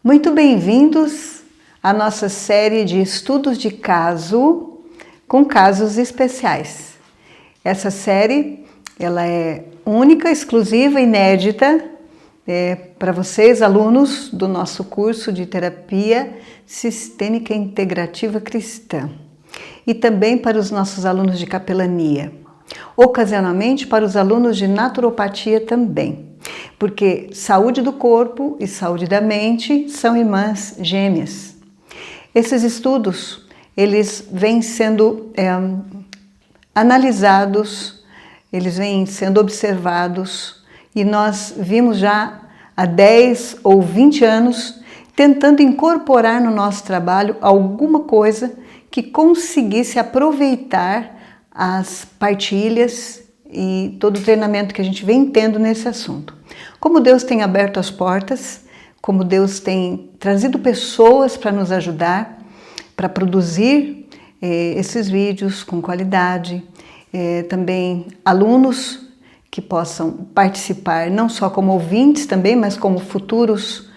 Muito bem-vindos à nossa série de estudos de caso com casos especiais. Essa série ela é única, exclusiva, inédita para vocês, alunos do nosso curso de Terapia Sistêmica Integrativa Cristã e também para os nossos alunos de capelania, ocasionalmente para os alunos de naturopatia também. Porque saúde do corpo e saúde da mente são irmãs gêmeas. Esses estudos, eles vêm sendo analisados, eles vêm sendo observados e nós vimos já há 10 ou 20 anos tentando incorporar no nosso trabalho alguma coisa que conseguisse aproveitar as partilhas e todo o treinamento que a gente vem tendo nesse assunto. Como Deus tem aberto as portas, como Deus tem trazido pessoas para nos ajudar, para produzir esses vídeos com qualidade, também alunos que possam participar, não só como ouvintes também, mas como futuros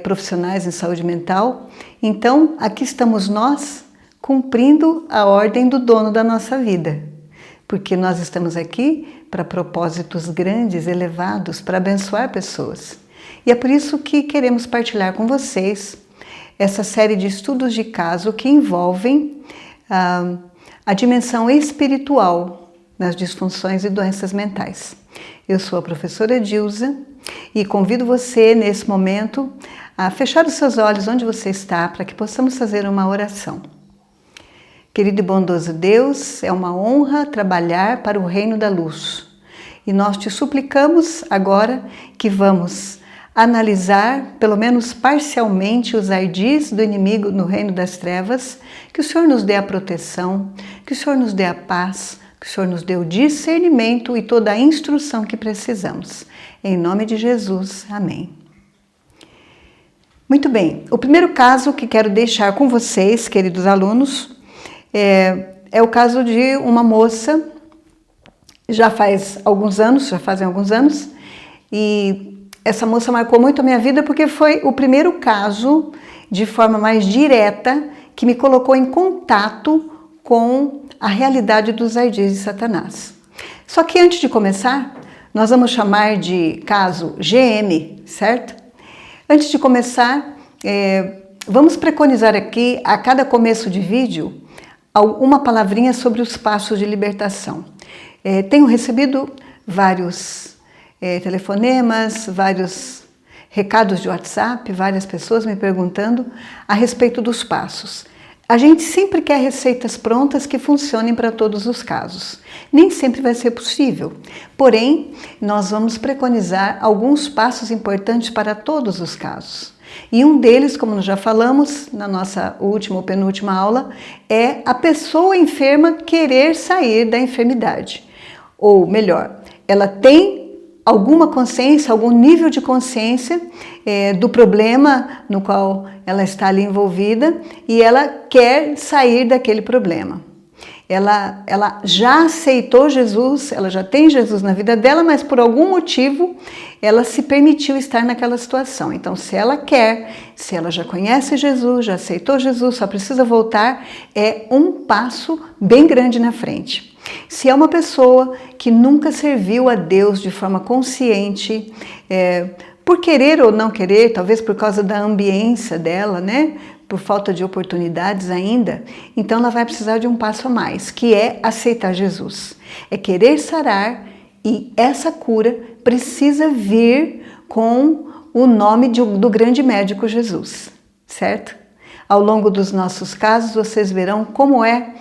profissionais em saúde mental. Então, aqui estamos nós, cumprindo a ordem do dono da nossa vida. Porque nós estamos aqui para propósitos grandes, elevados, para abençoar pessoas. E é por isso que queremos partilhar com vocês essa série de estudos de caso que envolvem a dimensão espiritual nas disfunções e doenças mentais. Eu sou a professora Dilza e convido você nesse momento a fechar os seus olhos onde você está para que possamos fazer uma oração. Querido e bondoso Deus, é uma honra trabalhar para o reino da luz. E nós te suplicamos agora que vamos analisar, pelo menos parcialmente, os ardis do inimigo no reino das trevas, que o Senhor nos dê a proteção, que o Senhor nos dê a paz, que o Senhor nos dê o discernimento e toda a instrução que precisamos. Em nome de Jesus, amém. Muito bem, o primeiro caso que quero deixar com vocês, queridos alunos, é o caso de uma moça, já fazem alguns anos, e essa moça marcou muito a minha vida porque foi o primeiro caso, de forma mais direta, que me colocou em contato com a realidade dos ardis de Satanás. Só que antes de começar, nós vamos chamar de caso GM, certo? Antes de começar, vamos preconizar aqui, a cada começo de vídeo, uma palavrinha sobre os passos de libertação. Tenho recebido vários telefonemas, vários recados de WhatsApp, várias pessoas me perguntando a respeito dos passos. A gente sempre quer receitas prontas que funcionem para todos os casos. Nem sempre vai ser possível, porém, nós vamos preconizar alguns passos importantes para todos os casos. E um deles, como nós já falamos na nossa última ou penúltima aula, é a pessoa enferma querer sair da enfermidade. Ou melhor, ela tem alguma consciência, algum nível de consciência do problema no qual ela está ali envolvida e ela quer sair daquele problema. Ela já aceitou Jesus, ela já tem Jesus na vida dela, mas por algum motivo ela se permitiu estar naquela situação. Então, se ela quer, se ela já conhece Jesus, já aceitou Jesus, só precisa voltar, é um passo bem grande na frente. Se é uma pessoa que nunca serviu a Deus de forma consciente, por querer ou não querer, talvez por causa da ambiência dela, né? Por falta de oportunidades ainda, então ela vai precisar de um passo a mais, que é aceitar Jesus. É querer sarar e essa cura precisa vir com o nome do grande médico Jesus, certo? Ao longo dos nossos casos, vocês verão como é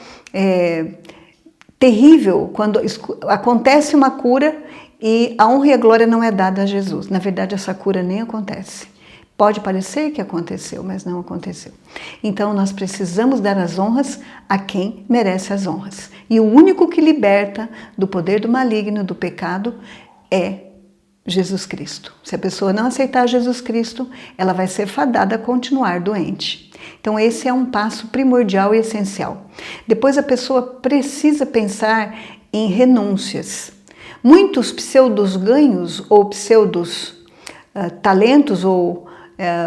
terrível quando acontece uma cura e a honra e a glória não é dada a Jesus. Na verdade, essa cura nem acontece. Pode parecer que aconteceu, mas não aconteceu. Então, nós precisamos dar as honras a quem merece as honras. E o único que liberta do poder do maligno, do pecado, é Jesus Cristo. Se a pessoa não aceitar Jesus Cristo, ela vai ser fadada a continuar doente. Então, esse é um passo primordial e essencial. Depois, a pessoa precisa pensar em renúncias. Muitos pseudos ganhos ou pseudos talentos ou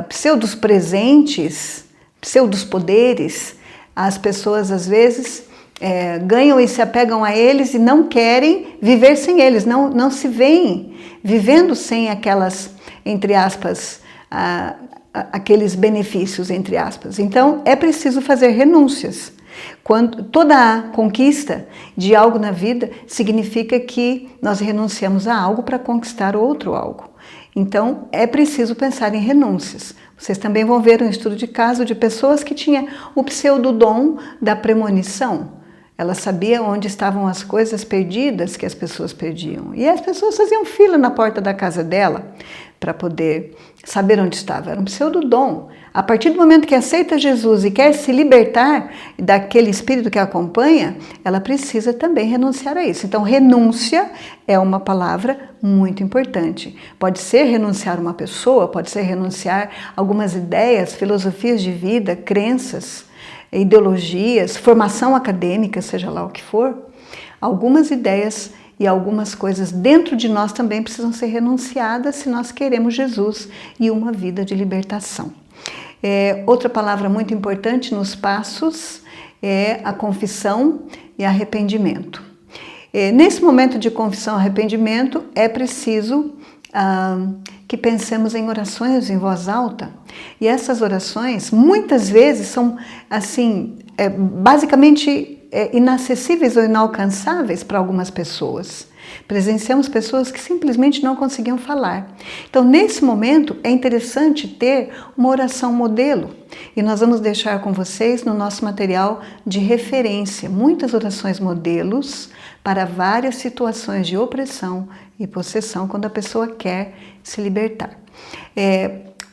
pseudos presentes, pseudos poderes, as pessoas às vezes ganham e se apegam a eles e não querem viver sem eles, não se veem vivendo sem aquelas, entre aspas, aqueles benefícios, entre aspas. Então, é preciso fazer renúncias. Toda conquista de algo na vida significa que nós renunciamos a algo para conquistar outro algo. Então, é preciso pensar em renúncias. Vocês também vão ver um estudo de caso de pessoas que tinham o pseudodom da premonição. Ela sabia onde estavam as coisas perdidas que as pessoas perdiam. E as pessoas faziam fila na porta da casa dela para poder saber onde estava. Era um pseudodom. A partir do momento que aceita Jesus e quer se libertar daquele espírito que a acompanha, ela precisa também renunciar a isso. Então, renúncia é uma palavra muito importante. Pode ser renunciar a uma pessoa, pode ser renunciar a algumas ideias, filosofias de vida, crenças, ideologias, formação acadêmica, seja lá o que for. Algumas ideias e algumas coisas dentro de nós também precisam ser renunciadas se nós queremos Jesus e uma vida de libertação. Outra palavra muito importante nos passos é a confissão e arrependimento. Nesse momento de confissão e arrependimento é preciso que pensemos em orações em voz alta. E essas orações muitas vezes são assim, basicamente inacessíveis ou inalcançáveis para algumas pessoas. Presenciamos pessoas que simplesmente não conseguiam falar. Então, nesse momento, é interessante ter uma oração modelo. E nós vamos deixar com vocês no nosso material de referência muitas orações modelos para várias situações de opressão e possessão quando a pessoa quer se libertar.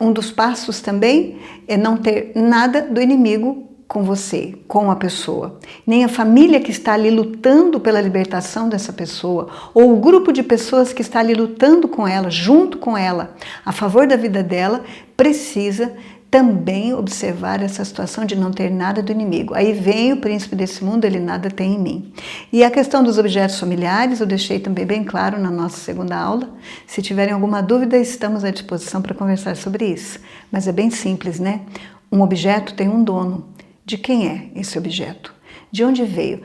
Um dos passos também é não ter nada do inimigo com você, com a pessoa. Nem a família que está ali lutando pela libertação dessa pessoa, ou o grupo de pessoas que está ali lutando com ela, junto com ela, a favor da vida dela, precisa também observar essa situação de não ter nada do inimigo. Aí vem o príncipe desse mundo, ele nada tem em mim. E a questão dos objetos familiares, eu deixei também bem claro na nossa segunda aula. Se tiverem alguma dúvida, estamos à disposição para conversar sobre isso. Mas é bem simples, né? Um objeto tem um dono. De quem é esse objeto? De onde veio?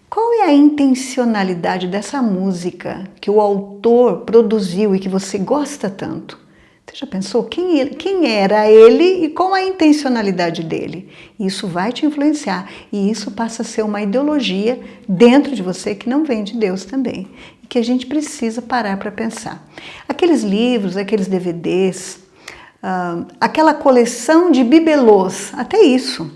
Qual é a intencionalidade dessa música que o autor produziu e que você gosta tanto? Você já pensou quem era ele e qual a intencionalidade dele? Isso vai te influenciar e isso passa a ser uma ideologia dentro de você que não vem de Deus também e que a gente precisa parar para pensar. Aqueles livros, aqueles DVDs, aquela coleção de bibelôs, até isso.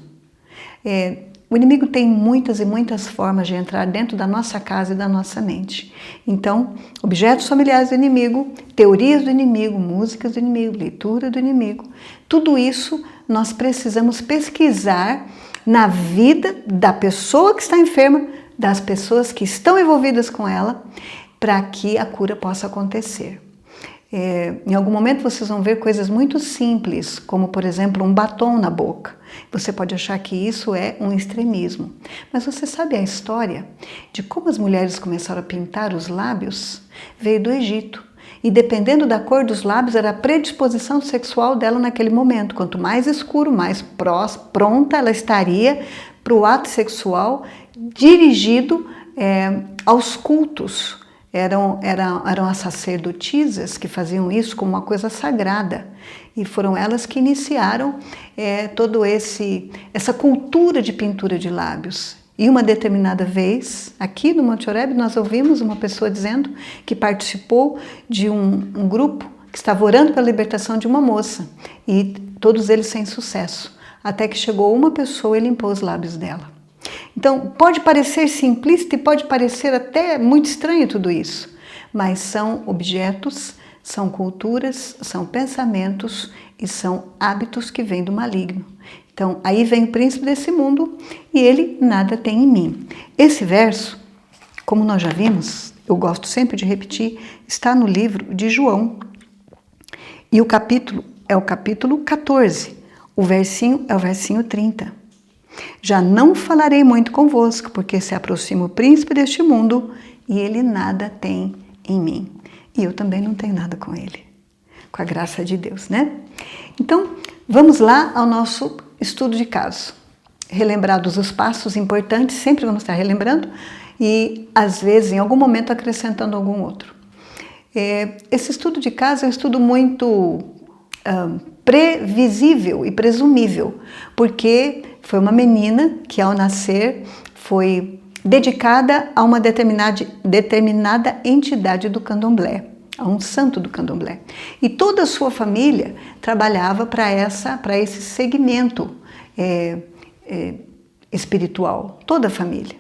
O inimigo tem muitas e muitas formas de entrar dentro da nossa casa e da nossa mente. Então, objetos familiares do inimigo, teorias do inimigo, músicas do inimigo, leitura do inimigo, tudo isso nós precisamos pesquisar na vida da pessoa que está enferma, das pessoas que estão envolvidas com ela, para que a cura possa acontecer. Em algum momento vocês vão ver coisas muito simples, como por exemplo um batom na boca. Você pode achar que isso é um extremismo, mas você sabe a história de como as mulheres começaram a pintar os lábios? Veio do Egito. E dependendo da cor dos lábios, era a predisposição sexual dela naquele momento. Quanto mais escuro, mais pronta ela estaria para o ato sexual dirigido aos cultos. Eram as sacerdotisas que faziam isso como uma coisa sagrada. E foram elas que iniciaram essa cultura de pintura de lábios. E uma determinada vez, aqui no Monte Horebe, nós ouvimos uma pessoa dizendo que participou de um grupo que estava orando pela libertação de uma moça. E todos eles sem sucesso. Até que chegou uma pessoa e limpou os lábios dela. Então, pode parecer simplista e pode parecer até muito estranho tudo isso, mas são objetos, são culturas, são pensamentos e são hábitos que vêm do maligno. Então, aí vem o príncipe desse mundo e ele nada tem em mim. Esse verso, como nós já vimos, eu gosto sempre de repetir, está no livro de João. E o capítulo é o capítulo 14, o versinho é o versinho 30. Já não falarei muito convosco, porque se aproxima o príncipe deste mundo e ele nada tem em mim. E eu também não tenho nada com ele. com a graça de Deus, né? Então, vamos lá ao nosso estudo de caso. Relembrados os passos importantes, sempre vamos estar relembrando e, às vezes, em algum momento, acrescentando algum outro. Esse estudo de caso é um estudo muito previsível e presumível, porque foi uma menina que, ao nascer, foi dedicada a uma determinada entidade do candomblé, a um santo do candomblé. E toda a sua família trabalhava para esse segmento espiritual, toda a família.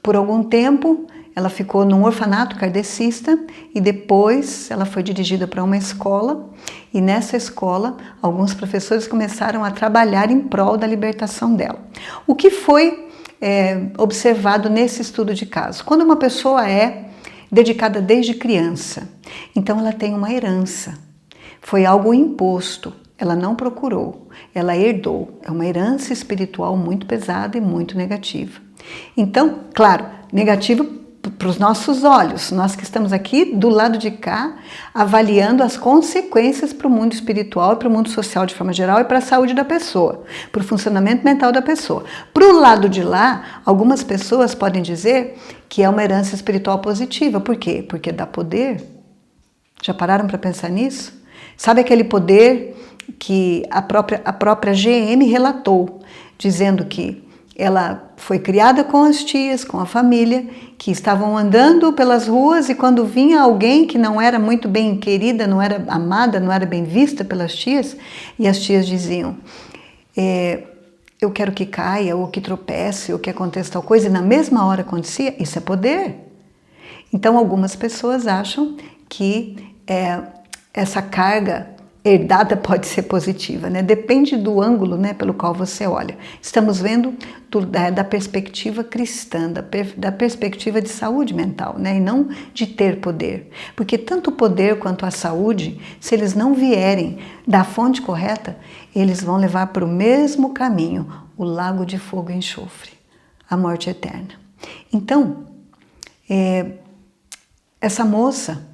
Por algum tempo, ela ficou num orfanato kardecista e depois ela foi dirigida para uma escola e nessa escola alguns professores começaram a trabalhar em prol da libertação dela. O que foi observado nesse estudo de caso? Quando uma pessoa é dedicada desde criança, então ela tem uma herança, foi algo imposto, ela não procurou, ela herdou, é uma herança espiritual muito pesada e muito negativa. Então, claro, negativa para os nossos olhos, nós que estamos aqui do lado de cá, avaliando as consequências para o mundo espiritual e para o mundo social de forma geral e para a saúde da pessoa, para o funcionamento mental da pessoa. Para o lado de lá, algumas pessoas podem dizer que é uma herança espiritual positiva. Por quê? Porque dá poder. Já pararam para pensar nisso? Sabe aquele poder que a própria GM relatou, dizendo que ela foi criada com as tias, com a família, que estavam andando pelas ruas e quando vinha alguém que não era muito bem querida, não era amada, não era bem vista pelas tias, e as tias diziam, eu quero que caia, ou que tropece, ou que aconteça tal coisa, e na mesma hora acontecia, isso é poder. Então algumas pessoas acham que essa carga herdada pode ser positiva, né? Depende do ângulo, né, pelo qual você olha. Estamos vendo da perspectiva cristã, da perspectiva de saúde mental, né, e não de ter poder. Porque tanto o poder quanto a saúde, se eles não vierem da fonte correta, eles vão levar para o mesmo caminho, o lago de fogo e enxofre, a morte eterna. Então, essa moça,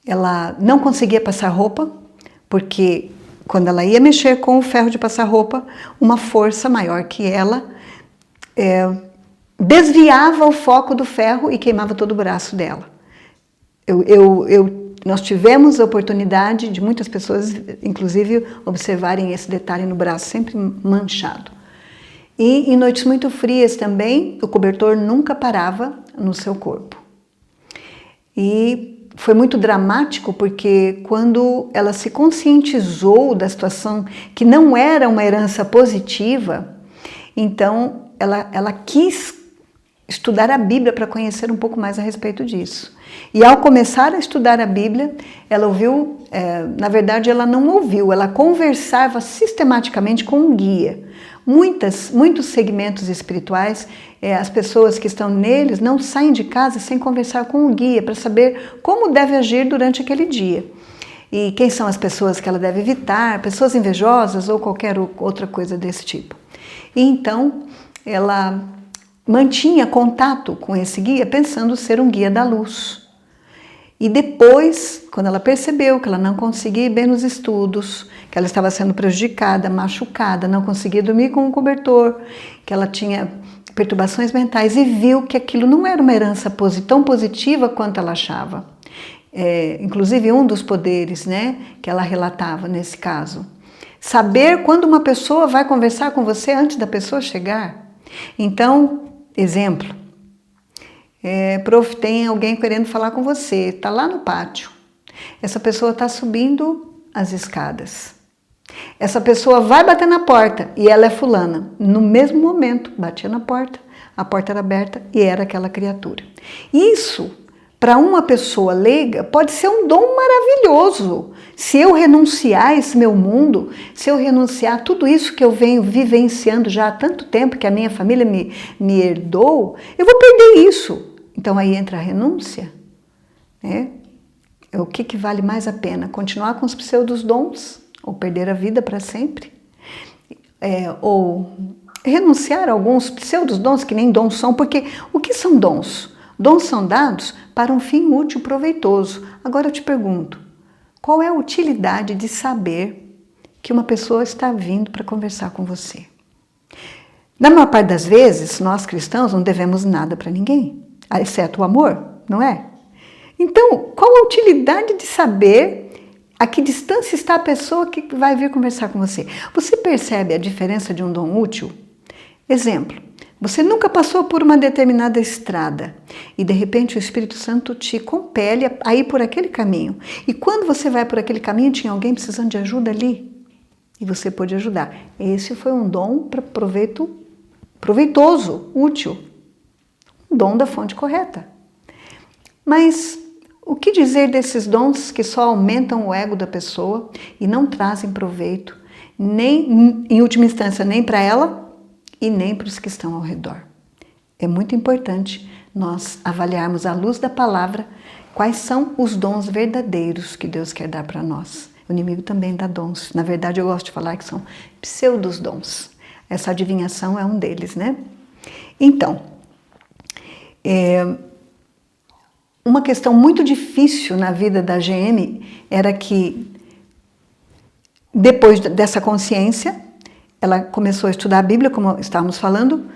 ela não conseguia passar roupa, porque quando ela ia mexer com o ferro de passar roupa, uma força maior que ela desviava o foco do ferro e queimava todo o braço dela. Nós tivemos a oportunidade de muitas pessoas, inclusive, observarem esse detalhe no braço, sempre manchado. E em noites muito frias também, o cobertor nunca parava no seu corpo. E foi muito dramático porque quando ela se conscientizou da situação que não era uma herança positiva, então ela quis estudar a Bíblia para conhecer um pouco mais a respeito disso. E ao começar a estudar a Bíblia, ela ouviu, na verdade ela não ouviu, ela conversava sistematicamente com um guia. Muitos segmentos espirituais, as pessoas que estão neles não saem de casa sem conversar com o guia para saber como deve agir durante aquele dia. E quem são as pessoas que ela deve evitar, pessoas invejosas ou qualquer outra coisa desse tipo. E então, ela mantinha contato com esse guia pensando ser um guia da luz. E depois, quando ela percebeu que ela não conseguia ir bem nos estudos, que ela estava sendo prejudicada, machucada, não conseguia dormir com um cobertor, que ela tinha perturbações mentais e viu que aquilo não era uma herança tão positiva quanto ela achava. Inclusive um dos poderes, né, que ela relatava nesse caso. Saber quando uma pessoa vai conversar com você antes da pessoa chegar. Então, exemplo, prof, tem alguém querendo falar com você, está lá no pátio. Essa pessoa está subindo as escadas. Essa pessoa vai bater na porta e ela é fulana. No mesmo momento, batia na porta, a porta era aberta e era aquela criatura. Isso, para uma pessoa leiga, pode ser um dom maravilhoso. Se eu renunciar a esse meu mundo, se eu renunciar a tudo isso que eu venho vivenciando já há tanto tempo, que a minha família me herdou, eu vou perder isso. Então aí entra a renúncia, né? O que vale mais a pena? Continuar com os pseudos dons? Ou perder a vida para sempre? Ou renunciar a alguns pseudos dons que nem dons são, porque o que são dons? Dons são dados para um fim útil, proveitoso. Agora eu te pergunto, Qual é a utilidade de saber que uma pessoa está vindo para conversar com você? Na maior parte das vezes, nós cristãos não devemos nada para ninguém, exceto o amor, não é? Então, qual a utilidade de saber a que distância está a pessoa que vai vir conversar com você? Você percebe a diferença de um dom útil? Exemplo, você nunca passou por uma determinada estrada e de repente o Espírito Santo te compele a ir por aquele caminho. E quando você vai por aquele caminho, tinha alguém precisando de ajuda ali e você pôde ajudar. Esse foi um dom para proveitoso, útil. Um dom da fonte correta. Mas o que dizer desses dons que só aumentam o ego da pessoa e não trazem proveito, nem, em última instância, nem para ela e nem para os que estão ao redor? É muito importante nós avaliarmos à luz da palavra quais são os dons verdadeiros que Deus quer dar para nós. O inimigo também dá dons. Na verdade, eu gosto de falar que são pseudos dons. Essa adivinhação é um deles, né? Então, uma questão muito difícil na vida da GM era que, depois dessa consciência, ela começou a estudar a Bíblia, como estávamos falando,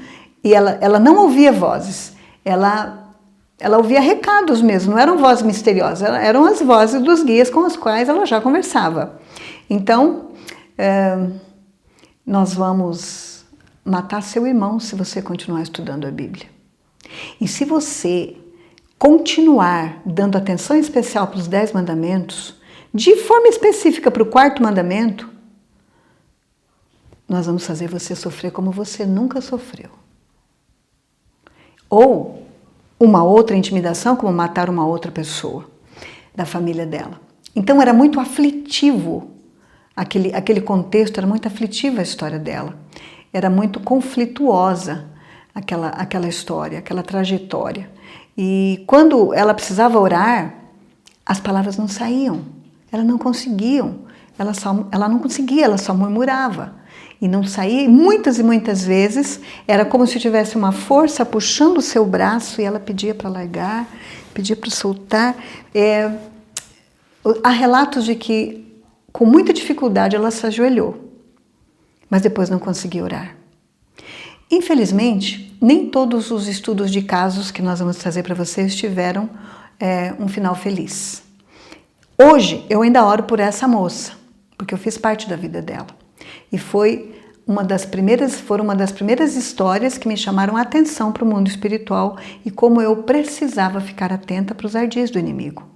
e ela não ouvia vozes, ela ouvia recados mesmo, não eram vozes misteriosas, eram as vozes dos guias com os quais ela já conversava. Então, nós vamos matar seu irmão se você continuar estudando a Bíblia. E se você continuar dando atenção especial para os 10 mandamentos, de forma específica para o 4º mandamento, nós vamos fazer você sofrer como você nunca sofreu. Ou uma outra intimidação, como matar uma outra pessoa da família dela. Então era muito aflitivo, aquele contexto era muito aflitivo a história dela. Era muito conflituosa aquela história, aquela trajetória. E quando ela precisava orar, as palavras não saíam, elas não conseguiam, ela não conseguia, ela só murmurava. E não saía, e muitas vezes era como se tivesse uma força puxando o seu braço e ela pedia para largar, pedia para soltar. Há relatos de que com muita dificuldade ela se ajoelhou, mas depois não conseguia orar. Infelizmente, nem todos os estudos de casos que nós vamos trazer para vocês tiveram um final feliz. Hoje eu ainda oro por essa moça, porque eu fiz parte da vida dela. E foram uma das primeiras histórias que me chamaram a atenção para o mundo espiritual e como eu precisava ficar atenta para os ardis do inimigo,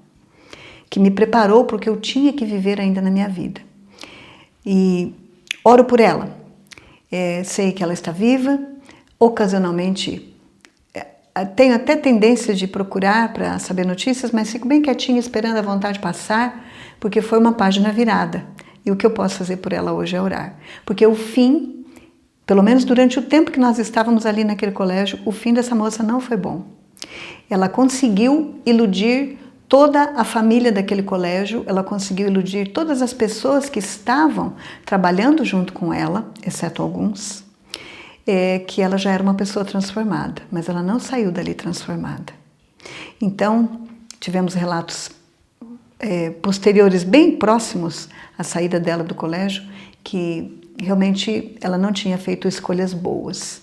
que me preparou para o que eu tinha que viver ainda na minha vida. E oro por ela. Sei que ela está viva, ocasionalmente tenho até tendência de procurar para saber notícias, mas fico bem quietinha esperando a vontade passar, porque foi uma página virada. E o que eu posso fazer por ela hoje é orar. Porque o fim, pelo menos durante o tempo que nós estávamos ali naquele colégio, o fim dessa moça não foi bom. Ela conseguiu iludir toda a família daquele colégio, ela conseguiu iludir todas as pessoas que estavam trabalhando junto com ela, exceto alguns, que ela já era uma pessoa transformada, mas ela não saiu dali transformada. Então, tivemos relatos posteriores, bem próximos à saída dela do colégio, que realmente ela não tinha feito escolhas boas.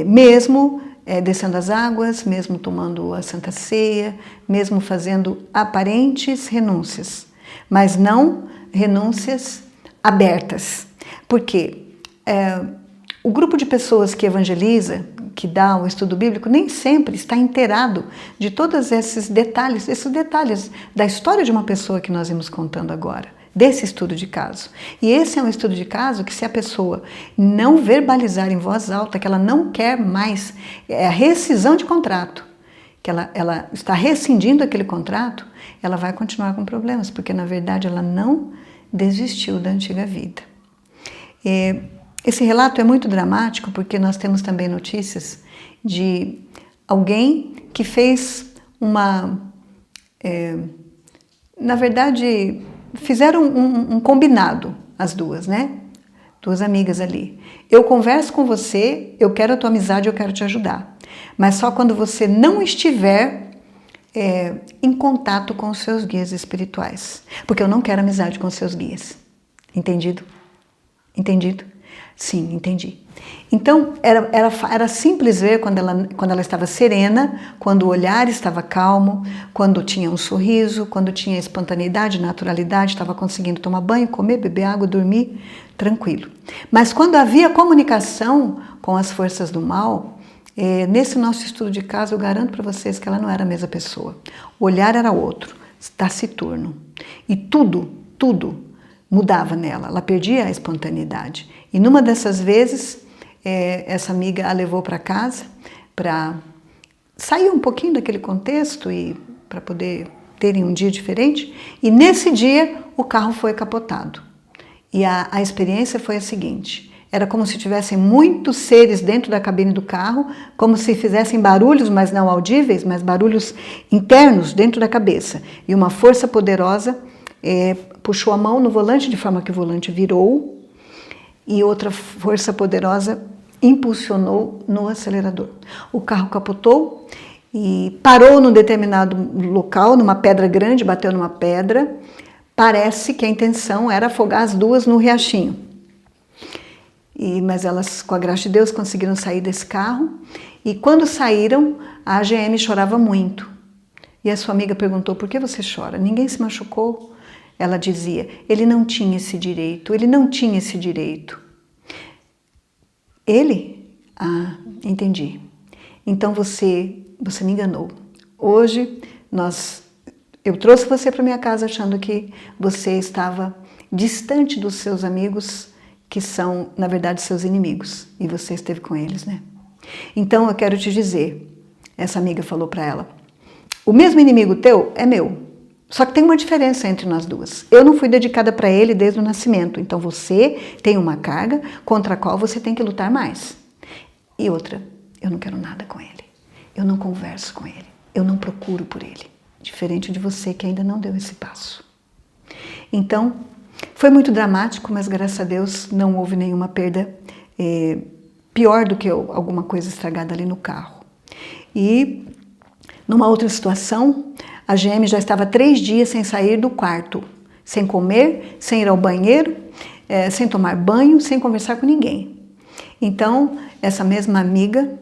Mesmo descendo as águas, mesmo tomando a Santa Ceia, mesmo fazendo aparentes renúncias, mas não renúncias abertas. Porque o grupo de pessoas que evangeliza, que dá o estudo bíblico, nem sempre está inteirado de todos esses detalhes da história de uma pessoa que nós vimos contando agora, desse estudo de caso. E esse é um estudo de caso que, se a pessoa não verbalizar em voz alta que ela não quer mais, a rescisão de contrato, que ela está rescindindo aquele contrato, ela vai continuar com problemas, porque na verdade ela não desistiu da antiga vida. Esse relato é muito dramático porque nós temos também notícias de alguém que fez na verdade, fizeram um combinado, as duas, né? Duas amigas ali. Eu converso com você, eu quero a tua amizade, eu quero te ajudar. Mas só quando você não estiver em contato com os seus guias espirituais. Porque eu não quero amizade com os seus guias. Entendido? Entendido? Sim, entendi. Então, era simples ver quando ela estava serena, quando o olhar estava calmo, quando tinha um sorriso, quando tinha espontaneidade, naturalidade, estava conseguindo tomar banho, comer, beber água, dormir, tranquilo. Mas quando havia comunicação com as forças do mal, nesse nosso estudo de caso, eu garanto para vocês que ela não era a mesma pessoa. O olhar era outro, taciturno. E tudo mudava nela, ela perdia a espontaneidade. E numa dessas vezes, essa amiga a levou para casa para sair um pouquinho daquele contexto e para poder terem um dia diferente. E nesse dia, o carro foi capotado. E a experiência foi a seguinte: era como se tivessem muitos seres dentro da cabine do carro, como se fizessem barulhos, mas não audíveis, mas barulhos internos dentro da cabeça. E uma força poderosa puxou a mão no volante de forma que o volante virou e outra força poderosa impulsionou no acelerador. O carro capotou e parou num determinado local, numa pedra grande, bateu numa pedra. Parece que a intenção era afogar as duas no riachinho. Mas elas, com a graça de Deus, conseguiram sair desse carro. E quando saíram, a AGM chorava muito. E a sua amiga perguntou: por que você chora? Ninguém se machucou? Ela dizia: ele não tinha esse direito, ele não tinha esse direito. Ele? Ah, entendi. Então você me enganou. Hoje eu trouxe você para minha casa achando que você estava distante dos seus amigos, que são, na verdade, seus inimigos. E você esteve com eles, né? Então eu quero te dizer, essa amiga falou para ela: o mesmo inimigo teu é meu. Só que tem uma diferença entre nós duas. Eu não fui dedicada para ele desde o nascimento. Então você tem uma carga contra a qual você tem que lutar mais. E outra, eu não quero nada com ele. Eu não converso com ele. Eu não procuro por ele. Diferente de você que ainda não deu esse passo. Então, foi muito dramático, mas graças a Deus não houve nenhuma perda pior do que alguma coisa estragada ali no carro. E numa outra situação, a GM já estava 3 dias sem sair do quarto, sem comer, sem ir ao banheiro, sem tomar banho, sem conversar com ninguém. Então, essa mesma amiga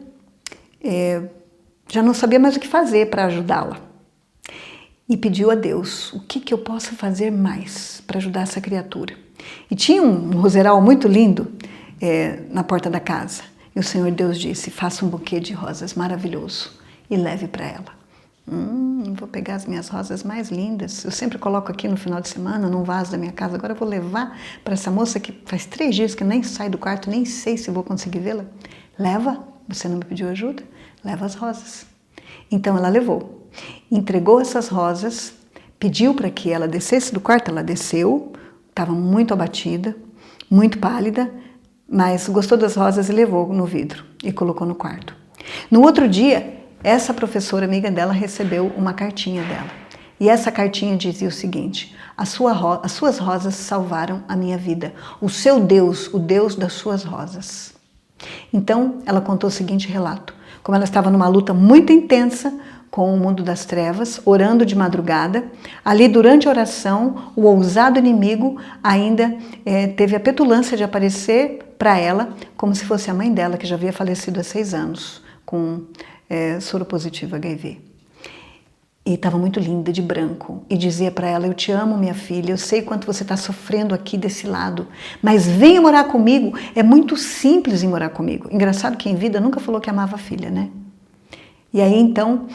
já não sabia mais o que fazer para ajudá-la. E pediu a Deus: o que eu posso fazer mais para ajudar essa criatura? E tinha um roseral muito lindo na porta da casa. E o Senhor Deus disse: faça um buquê de rosas maravilhoso e leve para ela. Vou pegar as minhas rosas mais lindas. Eu sempre coloco aqui no final de semana, num vaso da minha casa. Agora eu vou levar para essa moça que faz 3 dias que nem sai do quarto, nem sei se vou conseguir vê-la. Leva, você não me pediu ajuda? Leva as rosas. Então ela levou, entregou essas rosas, pediu para que ela descesse do quarto. Ela desceu, estava muito abatida, muito pálida, mas gostou das rosas e levou no vidro e colocou no quarto. No outro dia, essa professora amiga dela recebeu uma cartinha dela. E essa cartinha dizia o seguinte: as suas rosas salvaram a minha vida. O seu Deus, o Deus das suas rosas. Então, ela contou o seguinte relato: como ela estava numa luta muito intensa com o mundo das trevas, orando de madrugada, ali durante a oração, o ousado inimigo ainda teve a petulância de aparecer para ela, como se fosse a mãe dela, que já havia falecido há 6 anos, com soro positivo HIV. E estava muito linda, de branco, e dizia para ela: eu te amo, minha filha, eu sei quanto você está sofrendo aqui desse lado, mas venha morar comigo. É muito simples em morar comigo. Engraçado que em vida nunca falou que amava a filha, né? E aí então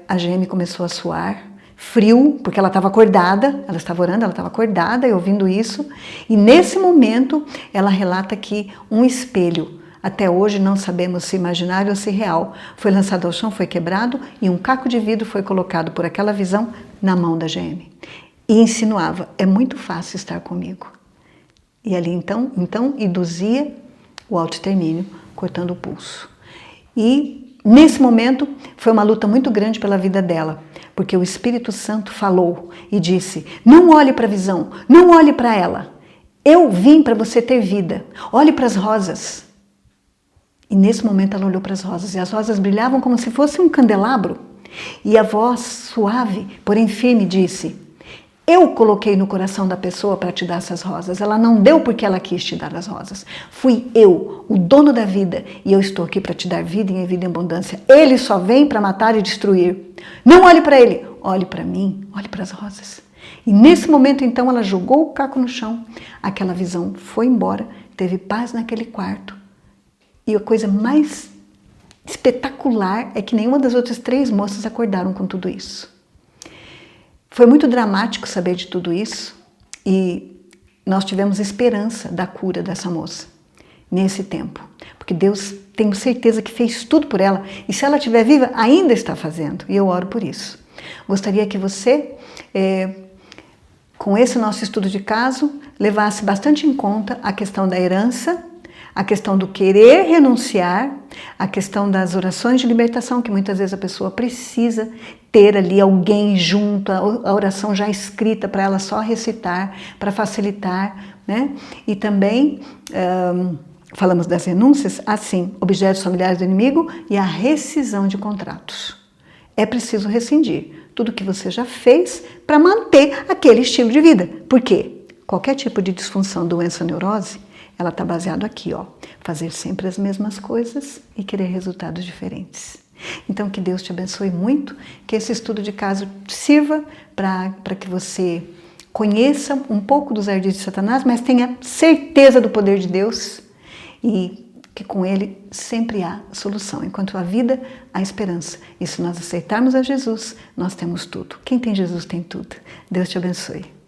a GM começou a suar, frio, porque ela estava acordada, ela estava orando, ela estava acordada e ouvindo isso. E nesse momento ela relata que um espelho, até hoje não sabemos se imaginário ou se real, foi lançado ao chão, foi quebrado e um caco de vidro foi colocado por aquela visão na mão da GM. E insinuava: é muito fácil estar comigo. E ali então induzia o autoextermínio, cortando o pulso. E nesse momento foi uma luta muito grande pela vida dela, porque o Espírito Santo falou e disse: não olhe para a visão, não olhe para ela. Eu vim para você ter vida. Olhe para as rosas. E nesse momento ela olhou para as rosas, e as rosas brilhavam como se fosse um candelabro. E a voz suave, porém firme, disse: eu coloquei no coração da pessoa para te dar essas rosas. Ela não deu porque ela quis te dar as rosas. Fui eu, o dono da vida, e eu estou aqui para te dar vida e vida em abundância. Ele só vem para matar e destruir. Não olhe para ele, olhe para mim, olhe para as rosas. E nesse momento, então, ela jogou o caco no chão. Aquela visão foi embora, teve paz naquele quarto. E a coisa mais espetacular é que nenhuma das outras 3 moças acordaram com tudo isso. Foi muito dramático saber de tudo isso e nós tivemos esperança da cura dessa moça nesse tempo. Porque Deus, tenho certeza que fez tudo por ela e se ela estiver viva, ainda está fazendo. E eu oro por isso. Gostaria que você, com esse nosso estudo de caso, levasse bastante em conta a questão da herança, a questão do querer renunciar, a questão das orações de libertação, que muitas vezes a pessoa precisa ter ali alguém junto, a oração já escrita para ela só recitar, para facilitar, né? E também falamos das renúncias, assim, objetos familiares do inimigo e a rescisão de contratos. É preciso rescindir tudo que você já fez para manter aquele estilo de vida. Por quê? Qualquer tipo de disfunção, doença, neurose, ela está baseada aqui, ó, fazer sempre as mesmas coisas e querer resultados diferentes. Então, que Deus te abençoe muito, que esse estudo de caso sirva para que você conheça um pouco dos ardis de Satanás, mas tenha certeza do poder de Deus e que com ele sempre há solução. Enquanto há vida, há esperança. E se nós aceitarmos a Jesus, nós temos tudo. Quem tem Jesus tem tudo. Deus te abençoe.